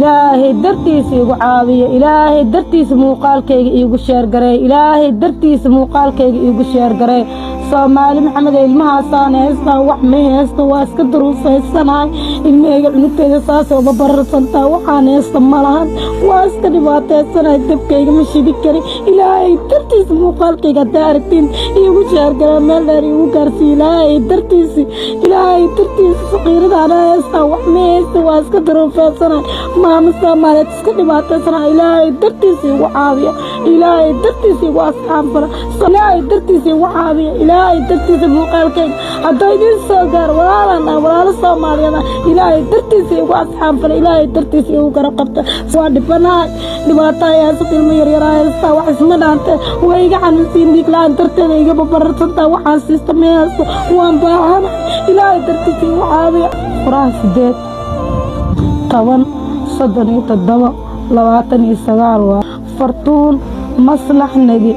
إلهي درتيس يقعابي إلهي درتيس موقالك يقشير قري إلهي درتيس موقالك يقشير قري سومالي محمد ilmaha saanaysta wax meeysto waa iska duruufaysanay ilmahayga cunugteeda saas oo babarsantaa waxaan heesta malahan waa iska dhibaataysanay dabkayga ma shidi kari ilaahay dartiis muuqaalkayga daartiin igu sheergara meel dheer igu gaarsiin ilaahay dartiis faqiirada heesta wax meeysto waa iska duruufaysanay maama Soomaaliyeed iska dhibaataysanay ilaahay dartiis igu caawiya ilaahay dartiis igu asxaan fara ilaahay dartiis igu caawiya ilaahay dartiis muuqaalkayga hadday idin soo gaar walaalo Soomaaliyeed ilaahay dartiis igu asxaan fara ilaahay dartiis igu garab qabta waa dhibanahay dhibaatayaan ilmo yar haysta wax isma dhaante way iga xanuunsiin dhiig la'aan darteeda iga babarsantaa waxaan sistemeeyay waan baahan ilaahay dartiis igu caawiya quraan 8 10 37 29 waa fartuun maslax nabi